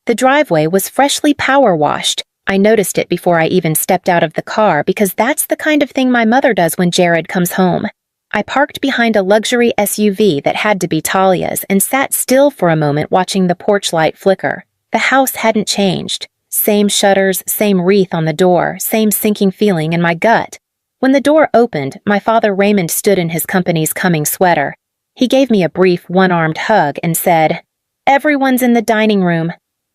The driveway was freshly power washed. I noticed it before I even stepped out of the car because that's the kind of thing my mother does when Jared comes home. I parked behind a luxury SUV that had to be Talia's and sat still for a moment watching the porch light flicker. The house hadn't changed. Same shutters, same wreath on the door, same sinking feeling in my gut. When the door opened, my father Raymond stood in his company's coming sweater. He gave me a brief one-armed hug and said, "Everyone's in the dining room."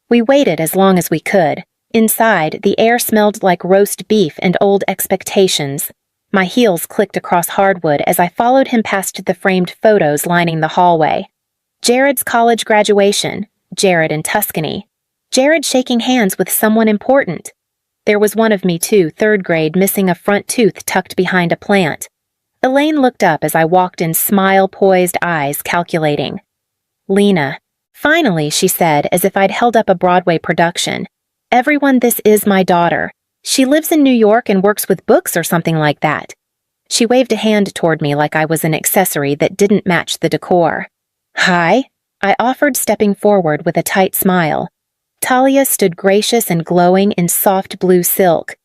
We waited as long as we could. Inside, the air smelled like roast beef and old expectations. My heels clicked across hardwood as I followed him past the framed photos lining the hallway. Jared's college graduation, Jared in Tuscany. Jared shaking hands with someone important. There was one of me too, third grade, missing a front tooth tucked behind a plant. Elaine looked up as I walked in, smile-poised eyes calculating. "Lena." Finally, she said, as if I'd held up a Broadway production. "Everyone, this is my daughter. She lives in New York and works with books or something like that." She waved a hand toward me like I was an accessory that didn't match the decor. "Hi," I offered, stepping forward with a tight smile. Talia stood gracious and glowing in soft blue silk.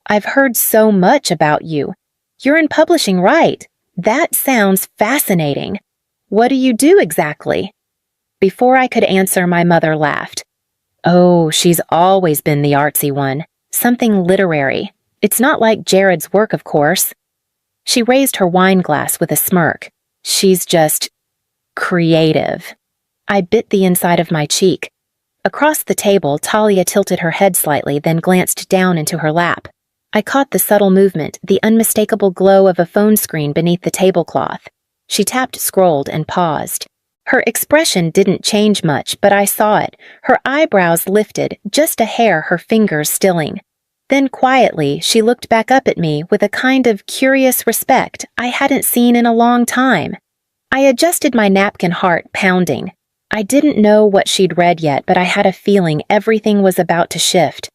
"I've heard so much about you. You're in publishing, right? That sounds fascinating. What do you do exactly?" Before I could answer, my mother laughed. "Oh, she's always been the artsy one. Something literary. It's not like Jared's work, of course." She raised her wine glass with a smirk. "She's just creative." I bit the inside of my cheek. Across the table, Talia tilted her head slightly, then glanced down into her lap. I caught the subtle movement, the unmistakable glow of a phone screen beneath the tablecloth. She tapped, scrolled, and paused. Her expression didn't change much, but I saw it. Her eyebrows lifted, just a hair, her fingers stilling. Then quietly, she looked back up at me with a kind of curious respect I hadn't seen in a long time. I adjusted my napkin, heart pounding. I didn't know what she'd read yet, but I had a feeling everything was about to shift.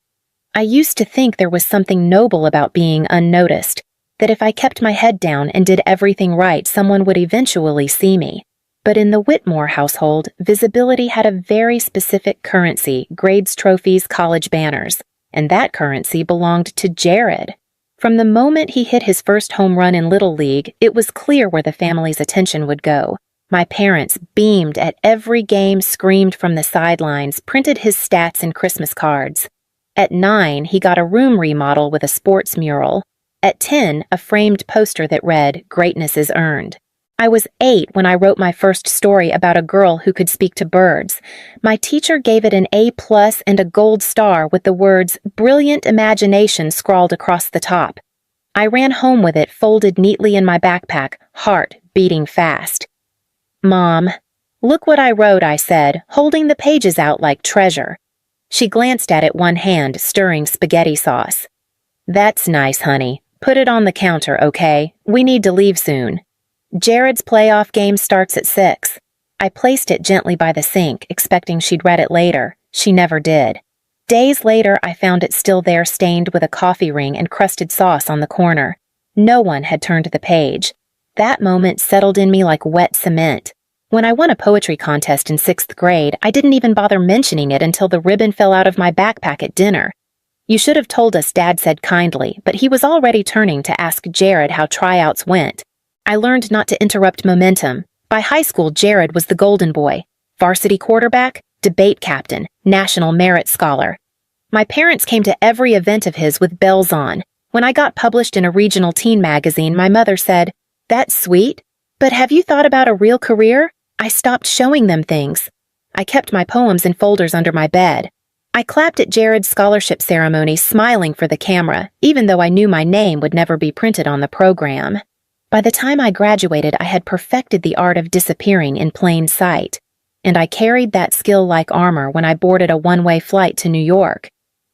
I used to think there was something noble about being unnoticed, that if I kept my head down and did everything right, someone would eventually see me. But in the Whitmore household, visibility had a very specific currency, grades, trophies, college banners, and that currency belonged to Jared. From the moment he hit his first home run in Little League, it was clear where the family's attention would go. My parents beamed at every game, screamed from the sidelines, printed his stats in Christmas cards. At 9, he got a room remodel with a sports mural. At 10, a framed poster that read, "Greatness is earned." I was 8 when I wrote my first story about a girl who could speak to birds. My teacher gave it an A+ and a gold star with the words, "Brilliant imagination," scrawled across the top. I ran home with it folded neatly in my backpack, heart beating fast. "Mom, look what I wrote," I said, holding the pages out like treasure. She glanced at it, one hand stirring spaghetti sauce. "That's nice, honey. Put it on the counter, okay? We need to leave soon." Jared's playoff game starts at 6. I placed it gently by the sink, expecting she'd read it later. She never did. Days later, I found it still there, stained with a coffee ring and crusted sauce on the corner. No one had turned the page. That moment settled in me like wet cement. When I won a poetry contest in 6th grade, I didn't even bother mentioning it until the ribbon fell out of my backpack at dinner. "You should have told us," Dad said kindly, but he was already turning to ask Jared how tryouts went. I learned not to interrupt momentum. By high school, Jared was the golden boy. Varsity quarterback, debate captain, national merit scholar. My parents came to every event of his with bells on. When I got published in a regional teen magazine, my mother said, "That's sweet, but have you thought about a real career?" I stopped showing them things. I kept my poems in folders under my bed. I clapped at Jared's scholarship ceremony, smiling for the camera, even though I knew my name would never be printed on the program. By the time I graduated, I had perfected the art of disappearing in plain sight, and I carried that skill like armor when I boarded a one-way flight to New York.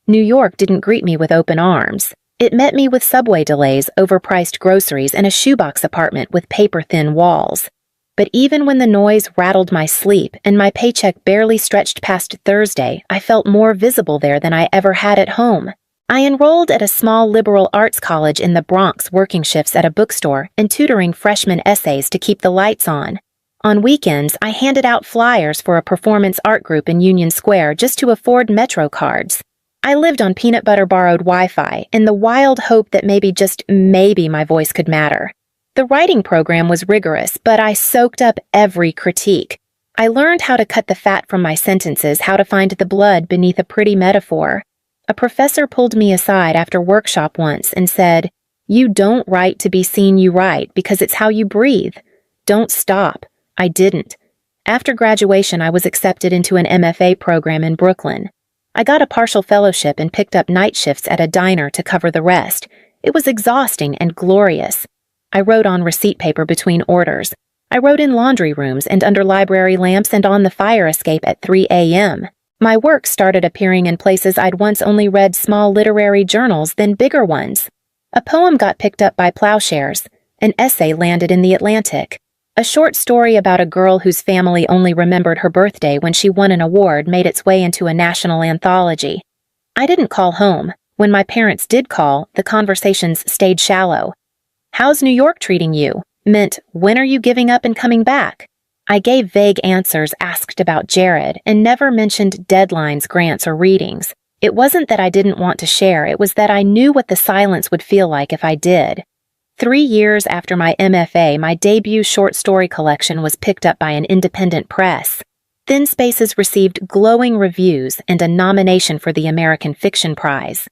New York didn't greet me with open arms. It met me with subway delays, overpriced groceries, and a shoebox apartment with paper-thin walls. But even when the noise rattled my sleep and my paycheck barely stretched past Thursday, I felt more visible there than I ever had at home. I enrolled at a small liberal arts college in the Bronx, working shifts at a bookstore and tutoring freshman essays to keep the lights on. On weekends, I handed out flyers for a performance art group in Union Square just to afford Metro cards. I lived on peanut butter borrowed Wi-Fi in the wild hope that maybe, just maybe, my voice could matter. The writing program was rigorous, but I soaked up every critique. I learned how to cut the fat from my sentences, how to find the blood beneath a pretty metaphor. A professor pulled me aside after workshop once and said, "You don't write to be seen, you write because it's how you breathe. Don't stop." I didn't. After graduation, I was accepted into an MFA program in Brooklyn. I got a partial fellowship and picked up night shifts at a diner to cover the rest. It was exhausting and glorious. I wrote on receipt paper between orders. I wrote in laundry rooms and under library lamps and on the fire escape at 3 a.m. My work started appearing in places I'd once only read small literary journals, then bigger ones. A poem got picked up by Plowshares. An essay landed in The Atlantic. A short story about a girl whose family only remembered her birthday when she won an award made its way into a national anthology. I didn't call home. When my parents did call, the conversations stayed shallow. "How's New York treating you?" meant, "When are you giving up and coming back?" I gave vague answers asked about Jared and never mentioned deadlines, grants, or readings. It wasn't that I didn't want to share, it was that I knew what the silence would feel like if I did. 3 years after my MFA, my debut short story collection was picked up by an independent press. Thin Spaces received glowing reviews and a nomination for the American Fiction Prize.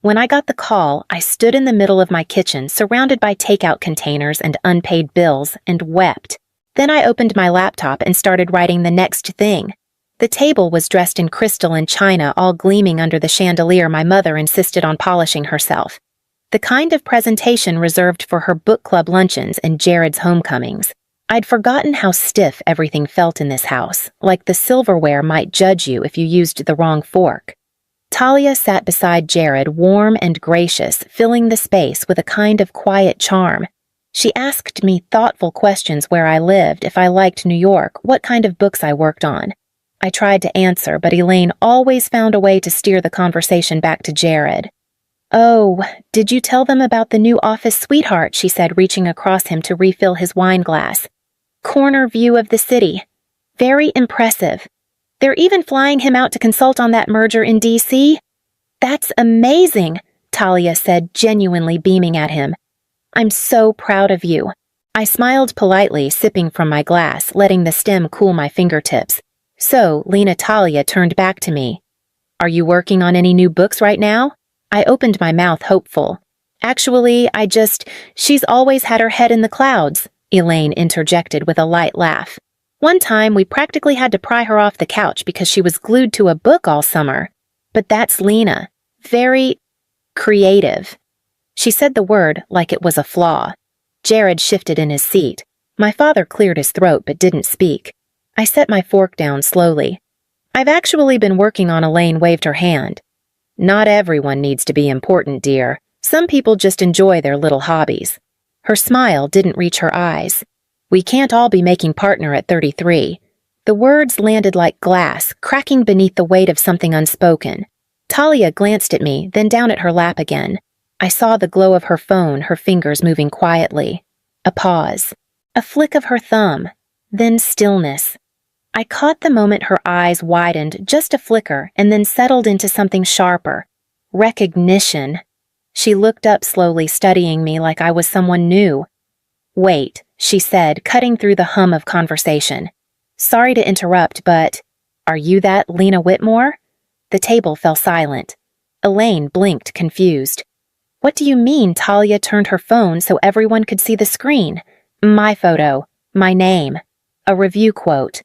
When I got the call, I stood in the middle of my kitchen, surrounded by takeout containers and unpaid bills, and wept. Then I opened my laptop and started writing the next thing. The table was dressed in crystal and china, all gleaming under the chandelier my mother insisted on polishing herself. The kind of presentation reserved for her book club luncheons and Jared's homecomings. I'd forgotten how stiff everything felt in this house, like the silverware might judge you if you used the wrong fork. Talia sat beside Jared, warm and gracious, filling the space with a kind of quiet charm. She asked me thoughtful questions: where I lived, if I liked New York, what kind of books I worked on. I tried to answer, but Elaine always found a way to steer the conversation back to Jared. "Oh, did you tell them about the new office sweetheart?" she said, reaching across him to refill his wine glass. "Corner view of the city. Very impressive. They're even flying him out to consult on that merger in D.C.? That's amazing," Talia said, genuinely beaming at him. "I'm so proud of you." I smiled politely, sipping from my glass, letting the stem cool my fingertips. So, Lena Talia turned back to me. "Are you working on any new books right now?" I opened my mouth, hopeful. "Actually, she's always had her head in the clouds," Elaine interjected with a light laugh. "One time, we practically had to pry her off the couch because she was glued to a book all summer. But that's Lena. Very creative." She said the word like it was a flaw. Jared shifted in his seat. My father cleared his throat but didn't speak. I set my fork down slowly. "I've actually been working on," Elaine waved her hand. "Not everyone needs to be important, dear. Some people just enjoy their little hobbies." Her smile didn't reach her eyes. "We can't all be making partner at 33. The words landed like glass, cracking beneath the weight of something unspoken. Talia glanced at me, then down at her lap again. I saw the glow of her phone, her fingers moving quietly. A pause. A flick of her thumb. Then stillness. I caught the moment her eyes widened, just a flicker, and then settled into something sharper. Recognition. She looked up slowly, studying me like I was someone new. "Wait," she said, cutting through the hum of conversation. "Sorry to interrupt, but are you that Lena Whitmore?" The table fell silent. Elaine blinked, confused. "What do you mean?" Talia turned her phone so everyone could see the screen. "My photo. My name. A review quote.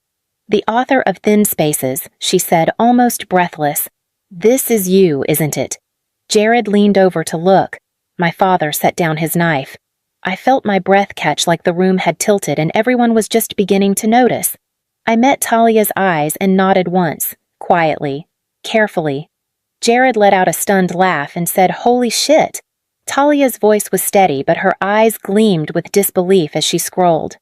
The author of Thin Spaces," she said, almost breathless. "This is you, isn't it?" Jared leaned over to look. My father set down his knife. I felt my breath catch like the room had tilted and everyone was just beginning to notice. I met Talia's eyes and nodded once, quietly, carefully. Jared let out a stunned laugh and said, "Holy shit." Talia's voice was steady, but her eyes gleamed with disbelief as she scrolled.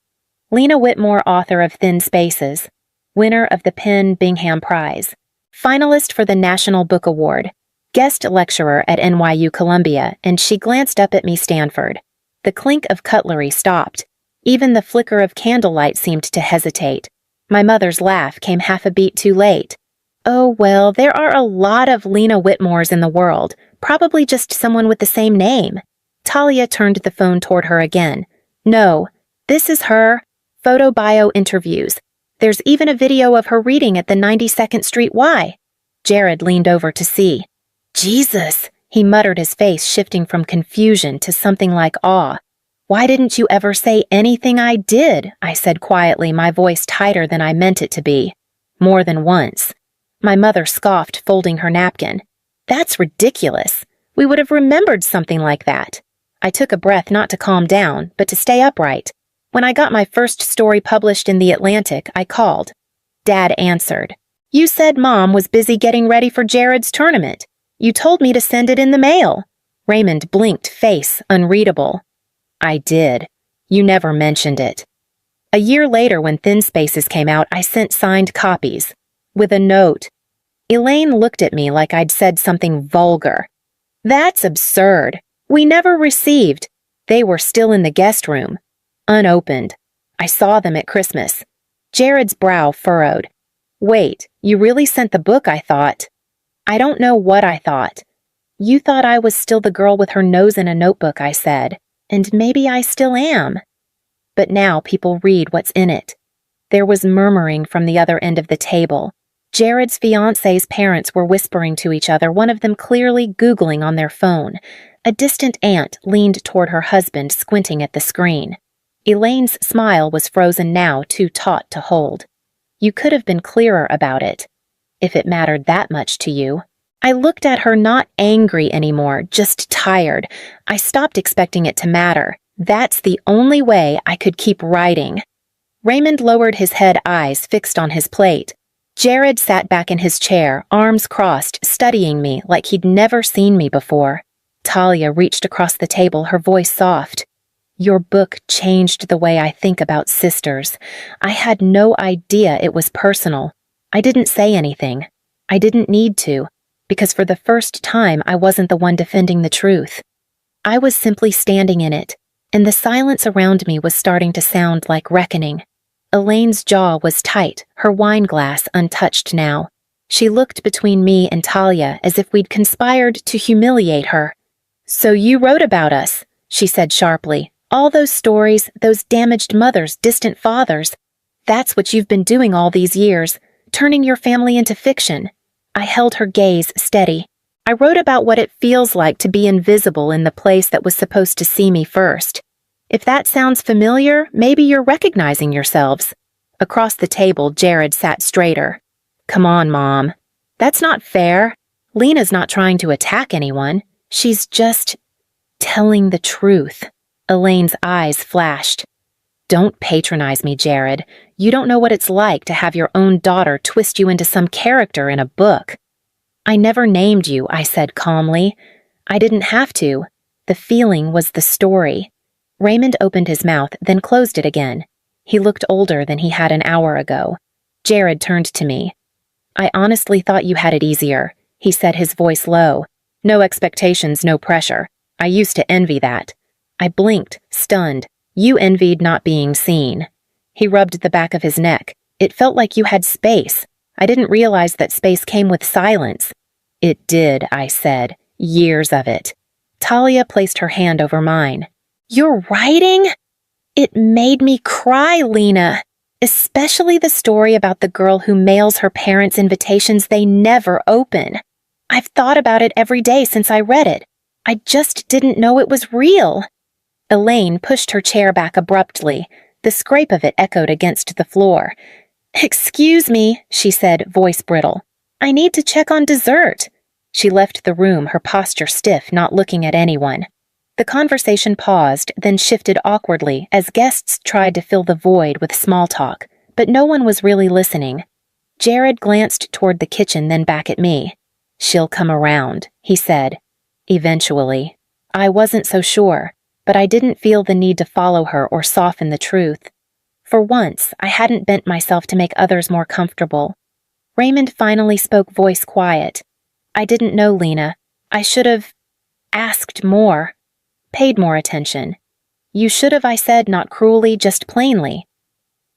Lena Whitmore, author of Thin Spaces. Winner of the PEN Bingham Prize. Finalist for the National Book Award. Guest lecturer at NYU Columbia, and she glanced up at me, Stanford. The clink of cutlery stopped. Even the flicker of candlelight seemed to hesitate. My mother's laugh came half a beat too late. Oh, well, there are a lot of Lena Whitmores in the world, probably just someone with the same name. Talia turned the phone toward her again. No, this is her. Photo bio interviews. There's even a video of her reading at the 92nd Street Y. Jared leaned over to see. Jesus, he muttered, his face shifting from confusion to something like awe. Why didn't you ever say anything I did? I said quietly, my voice tighter than I meant it to be. More than once. My mother scoffed, folding her napkin. That's ridiculous. We would have remembered something like that. I took a breath, not to calm down, but to stay upright. When I got my first story published in The Atlantic, I called. Dad answered. You said Mom was busy getting ready for Jared's tournament. You told me to send it in the mail. Raymond blinked, face unreadable. I did. You never mentioned it. A year later, when Thin Spaces came out, I sent signed copies. With a note. Elaine looked at me like I'd said something vulgar. That's absurd. We never received. They were still in the guest room. Unopened. I saw them at Christmas. Jared's brow furrowed. Wait, you really sent the book, I thought. I don't know what I thought. You thought I was still the girl with her nose in a notebook, I said. And maybe I still am. But now people read what's in it. There was murmuring from the other end of the table. Jared's fiancé's parents were whispering to each other, one of them clearly Googling on their phone. A distant aunt leaned toward her husband, squinting at the screen. Elaine's smile was frozen now, too taut to hold. You could have been clearer about it, if it mattered that much to you. I looked at her, not angry anymore, just tired. I stopped expecting it to matter. That's the only way I could keep writing. Raymond lowered his head, eyes fixed on his plate. Jared sat back in his chair, arms crossed, studying me like he'd never seen me before. Talia reached across the table, her voice soft. Your book changed the way I think about sisters. I had no idea it was personal. I didn't say anything. I didn't need to, because for the first time I wasn't the one defending the truth. I was simply standing in it, and the silence around me was starting to sound like reckoning. Elaine's jaw was tight, her wine glass untouched now. She looked between me and Talia as if we'd conspired to humiliate her. So you wrote about us, she said sharply. All those stories, those damaged mothers, distant fathers. That's what you've been doing all these years, turning your family into fiction. I held her gaze steady. I wrote about what it feels like to be invisible in the place that was supposed to see me first. If that sounds familiar, maybe you're recognizing yourselves. Across the table, Jared sat straighter. Come on, Mom. That's not fair. Lena's not trying to attack anyone. She's just telling the truth. Elaine's eyes flashed. Don't patronize me, Jared. You don't know what it's like to have your own daughter twist you into some character in a book. I never named you, I said calmly. I didn't have to. The feeling was the story. Raymond opened his mouth, then closed it again. He looked older than he had an hour ago. Jared turned to me. I honestly thought you had it easier, he said, his voice low. No expectations, no pressure. I used to envy that. I blinked, stunned. You envied not being seen. He rubbed the back of his neck. It felt like you had space. I didn't realize that space came with silence. It did, I said. Years of it. Talia placed her hand over mine. You're writing? It made me cry, Lena. Especially the story about the girl who mails her parents invitations they never open. I've thought about it every day since I read it. I just didn't know it was real. Elaine pushed her chair back abruptly. The scrape of it echoed against the floor. Excuse me, she said, voice brittle. I need to check on dessert. She left the room, her posture stiff, not looking at anyone. The conversation paused, then shifted awkwardly as guests tried to fill the void with small talk, but no one was really listening. Jared glanced toward the kitchen, then back at me. She'll come around, he said. Eventually. I wasn't so sure, but I didn't feel the need to follow her or soften the truth. For once, I hadn't bent myself to make others more comfortable. Raymond finally spoke, voice quiet. I didn't know, Lena. I should have asked more, paid more attention. You should have, I said, not cruelly, just plainly.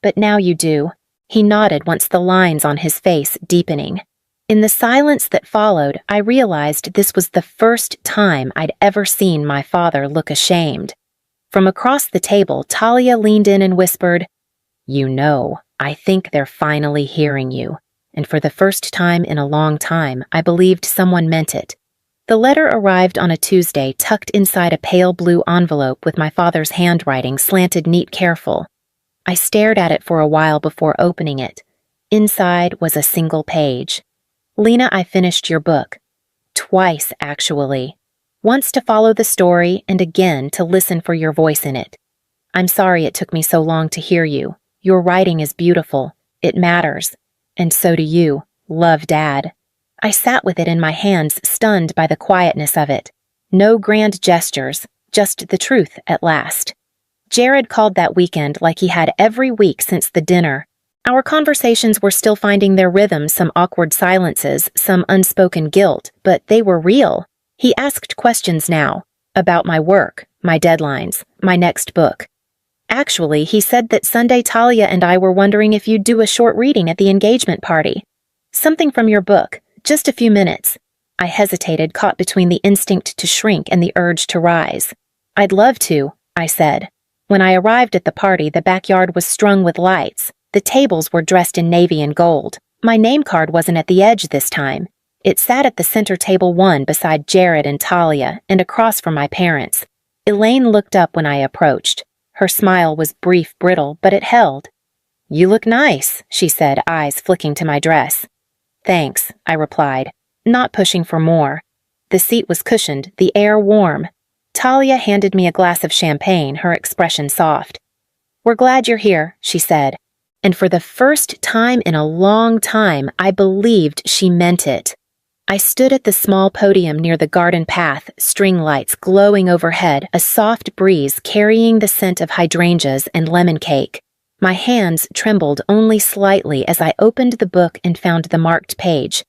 But now you do. He nodded once the lines on his face deepening. In the silence that followed, I realized this was the first time I'd ever seen my father look ashamed. From across the table, Talia leaned in and whispered, "You know, I think they're finally hearing you." And for the first time in a long time, I believed someone meant it. The letter arrived on a Tuesday, tucked inside a pale blue envelope with my father's handwriting slanted neat careful. I stared at it for a while before opening it. Inside was a single page. "Lena, I finished your book. Twice, actually. Once to follow the story and again to listen for your voice in it. I'm sorry it took me so long to hear you. Your writing is beautiful. It matters. And so do you. Love, Dad." I sat with it in my hands, stunned by the quietness of it. No grand gestures, just the truth at last. Jared called that weekend like he had every week since the dinner. Our conversations were still finding their rhythm, some awkward silences, some unspoken guilt, but they were real. He asked questions now, about my work, my deadlines, my next book. Actually, he said that Sunday Talia and I were wondering if you'd do a short reading at the engagement party. Something from your book, just a few minutes. I hesitated, caught between the instinct to shrink and the urge to rise. "I'd love to," I said. When I arrived at the party, the backyard was strung with lights. The tables were dressed in navy and gold. My name card wasn't at the edge this time. It sat at the center table one beside Jared and Talia and across from my parents. Elaine looked up when I approached. Her smile was brief, brittle, but it held. "You look nice," she said, eyes flicking to my dress. "Thanks," I replied, not pushing for more. The seat was cushioned, the air warm. Talia handed me a glass of champagne, her expression soft. "We're glad you're here," she said. And for the first time in a long time, I believed she meant it. I stood at the small podium near the garden path, string lights glowing overhead, a soft breeze carrying the scent of hydrangeas and lemon cake. My hands trembled only slightly as I opened the book and found the marked page.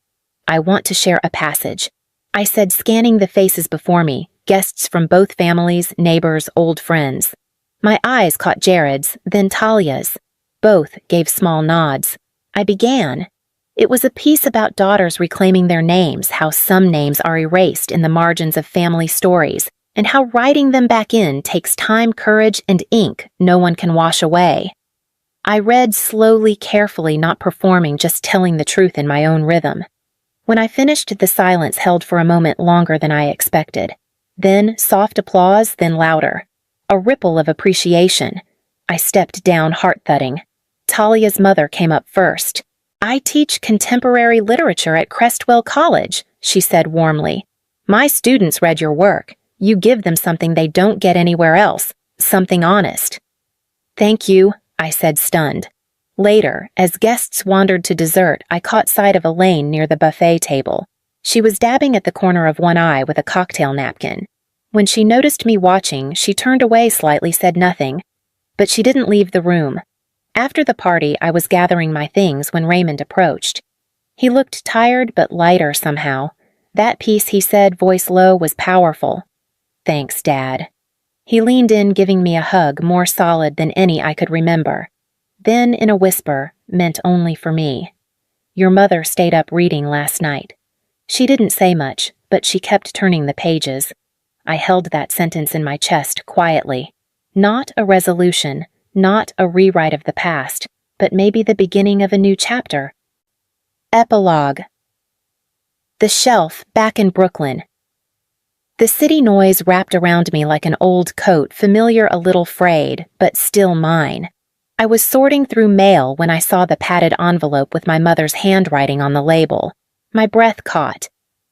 "I want to share a passage," I said, scanning the faces before me, guests from both families, neighbors, old friends. My eyes caught Jared's, then Talia's. Both gave small nods. I began. It was a piece about daughters reclaiming their names, how some names are erased in the margins of family stories, and how writing them back in takes time, courage, and ink no one can wash away. I read slowly, carefully, not performing, just telling the truth in my own rhythm. When I finished, the silence held for a moment longer than I expected. Then soft applause, then louder. A ripple of appreciation. I stepped down, heart-thudding. Talia's mother came up first. "I teach contemporary literature at Crestwell College," she said warmly. "My students read your work. You give them something they don't get anywhere else, something honest." "Thank you," I said, stunned. Later, as guests wandered to dessert, I caught sight of Elaine near the buffet table. She was dabbing at the corner of one eye with a cocktail napkin. When she noticed me watching, she turned away slightly, said nothing. But she didn't leave the room. After the party, I was gathering my things when Raymond approached. He looked tired but lighter somehow. That piece, he said, voice low, was powerful. "Thanks, Dad." He leaned in, giving me a hug more solid than any I could remember. Then, in a whisper, meant only for me, "Your mother stayed up reading last night." She didn't say much, but she kept turning the pages. I held that sentence in my chest quietly. Not a resolution, not a rewrite of the past, but maybe the beginning of a new chapter. Epilogue. The Shelf, back in Brooklyn. The city noise wrapped around me like an old coat, familiar, a little frayed, but still mine. I was sorting through mail when I saw the padded envelope with my mother's handwriting on the label. My breath caught.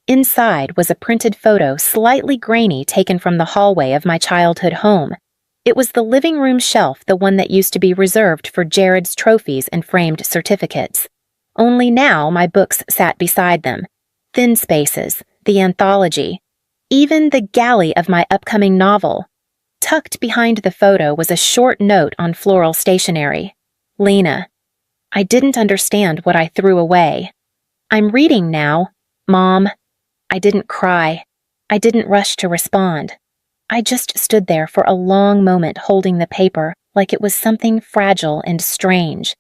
Inside was a printed photo, slightly grainy, taken from the hallway of my childhood home. It was the living room shelf, the one that used to be reserved for Jared's trophies and framed certificates. Only now my books sat beside them. Thin Spaces, the anthology, even the galley of my upcoming novel. Tucked behind the photo was a short note on floral stationery. "Lena." I didn't understand what I threw away. "I'm reading now, Mom." I didn't cry. I didn't rush to respond. I just stood there for a long moment holding the paper like it was something fragile and strange.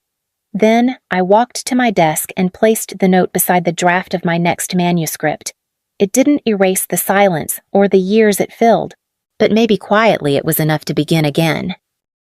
Then I walked to my desk and placed the note beside the draft of my next manuscript. It didn't erase the silence or the years it filled, but maybe quietly it was enough to begin again.